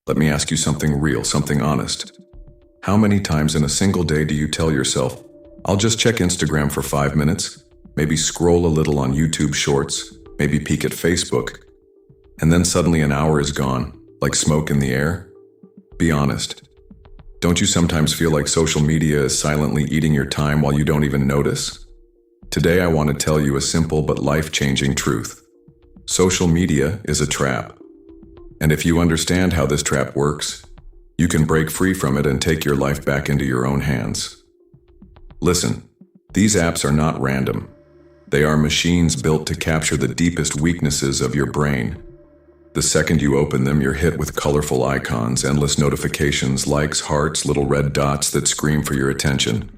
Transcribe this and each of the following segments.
Let me ask you something real, something honest. How many times in a single day do you tell yourself, I'll just check Instagram for 5 minutes, maybe scroll a little on YouTube Shorts, maybe peek at Facebook, and then suddenly an hour is gone, like smoke in the air? Be honest. Don't you sometimes feel like social media is silently eating your time while you don't even notice? Today I want to tell you a simple but life-changing truth. Social media is a trap. And if you understand how this trap works, you can break free from it and take your life back into your own hands. Listen, these apps are not random. They are machines built to capture the deepest weaknesses of your brain. The second you open them, you're hit with colorful icons, endless notifications, likes, hearts, little red dots that scream for your attention.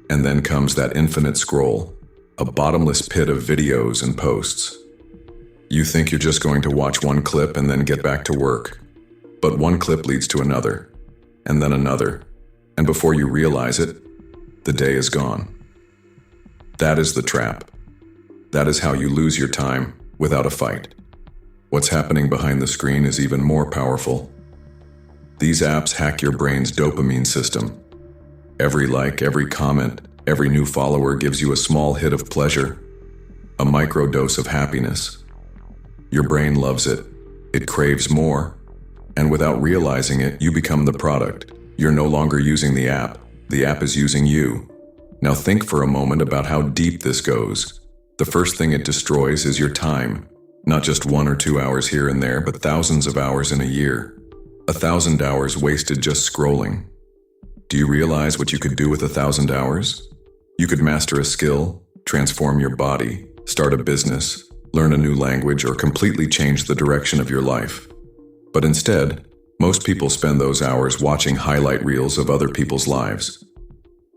And then comes that infinite scroll, a bottomless pit of videos and posts. You think you're just going to watch one clip and then get back to work. But one clip leads to another, and then another. And before you realize it, the day is gone. That is the trap. That is how you lose your time without a fight. What's happening behind the screen is even more powerful. These apps hack your brain's dopamine system. Every like, every comment, every new follower gives you a small hit of pleasure, a microdose of happiness. Your brain loves it. It craves more. And without realizing it, you become the product. You're no longer using the app is using you. Now think for a moment about how deep this goes. The first thing it destroys is your time. Not just 1 or 2 hours here and there, but thousands of hours in a year. 1,000 hours wasted just scrolling. Do you realize what you could do with 1,000 hours? You could master a skill, transform your body, start a business, learn a new language, or completely change the direction of your life. But instead, most people spend those hours watching highlight reels of other people's lives.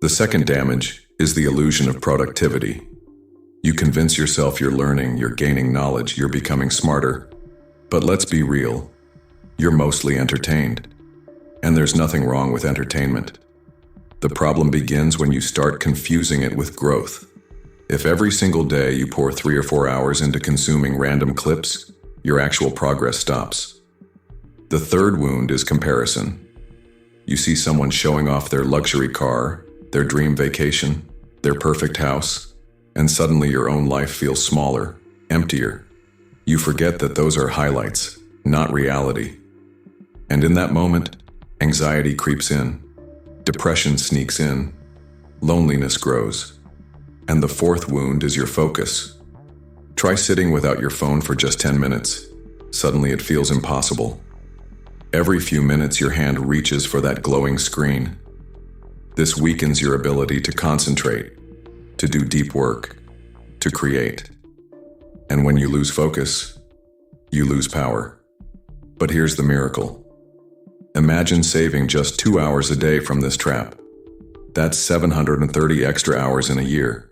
The second damage is the illusion of productivity. You convince yourself you're learning, you're gaining knowledge, you're becoming smarter. But let's be real. You're mostly entertained. And there's nothing wrong with entertainment. The problem begins when you start confusing it with growth. If every single day you pour 3 or 4 hours into consuming random clips, your actual progress stops. The third wound is comparison. You see someone showing off their luxury car, their dream vacation, their perfect house, and suddenly your own life feels smaller, emptier. You forget that those are highlights, not reality. And in that moment, anxiety creeps in, depression sneaks in, loneliness grows. And the fourth wound is your focus. Try sitting without your phone for just 10 minutes. Suddenly it feels impossible. Every few minutes your hand reaches for that glowing screen. This weakens your ability to concentrate, to do deep work, to create. And when you lose focus, you lose power. But here's the miracle. Imagine saving just 2 hours a day from this trap. That's 730 extra hours in a year.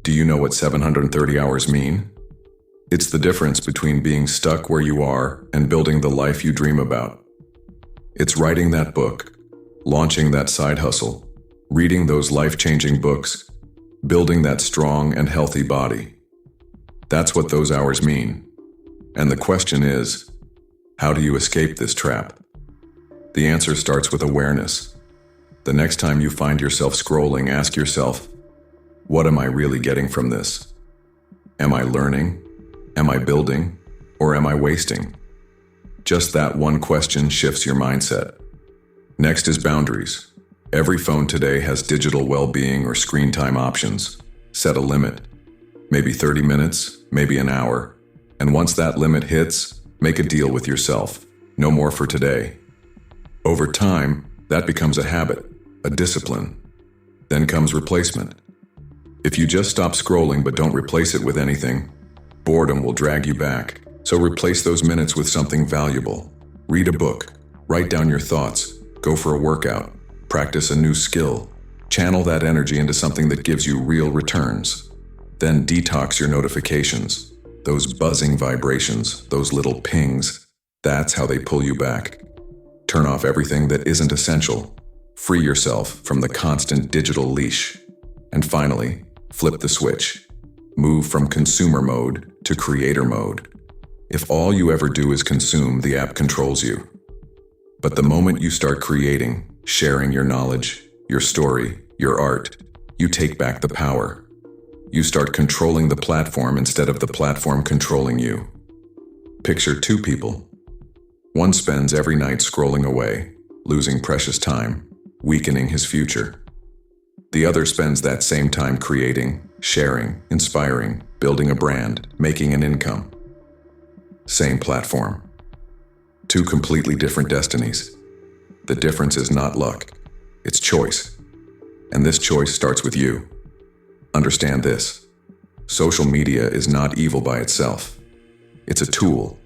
Do you know what 730 hours mean? It's the difference between being stuck where you are and building the life you dream about. It's writing that book, launching that side hustle, reading those life-changing books, building that strong and healthy body. That's what those hours mean. And the question is, how do you escape this trap? The answer starts with awareness. The next time you find yourself scrolling, ask yourself, what am I really getting from this? Am I learning? Am I building? Or am I wasting? Just that one question shifts your mindset. Next is boundaries. Every phone today has digital well-being or screen time options. Set a limit. Maybe 30 minutes, maybe an hour. And once that limit hits, make a deal with yourself. No more for today. Over time, that becomes a habit, a discipline. Then comes replacement. If you just stop scrolling but don't replace it with anything, boredom will drag you back. So replace those minutes with something valuable. Read a book, write down your thoughts, go for a workout, practice a new skill. Channel that energy into something that gives you real returns. Then detox your notifications. Those buzzing vibrations, those little pings, that's how they pull you back. Turn off everything that isn't essential. Free yourself from the constant digital leash. And finally, flip the switch. Move from consumer mode to creator mode. If all you ever do is consume, the app controls you. But the moment you start creating, sharing your knowledge, your story, your art, you take back the power. You start controlling the platform instead of the platform controlling you. Picture two people. One spends every night scrolling away, losing precious time, weakening his future. The other spends that same time creating, sharing, inspiring, building a brand, making an income. Same platform. Two completely different destinies. The difference is not luck, it's choice. And this choice starts with you. Understand this. Social media is not evil by itself. It's a tool.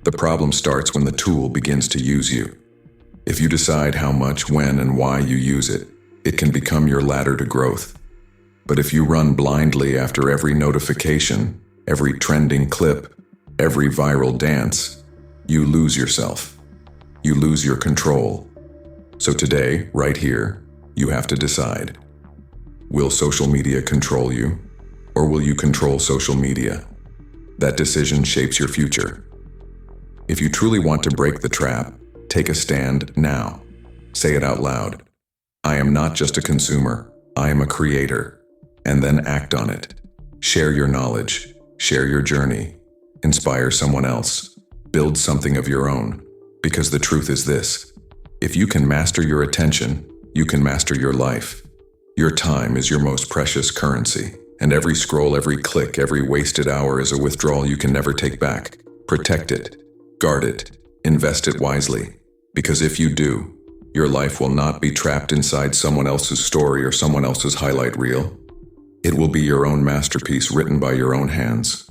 The problem starts when the tool begins to use you. If you decide how much, when, and why you use it, it can become your ladder to growth. But if you run blindly after every notification, every trending clip, every viral dance, you lose yourself. You lose your control. So today, right here, you have to decide. Will social media control you, or will you control social media? That decision shapes your future. If you truly want to break the trap, take a stand now. Say it out loud. I am not just a consumer, I am a creator. And then act on it. Share your knowledge, share your journey, inspire someone else, build something of your own. Because the truth is this: if you can master your attention, you can master your life. Your time is your most precious currency, and every scroll, every click, every wasted hour is a withdrawal you can never take back. Protect it, guard it, invest it wisely, because if you do, your life will not be trapped inside someone else's story or someone else's highlight reel. It will be your own masterpiece written by your own hands.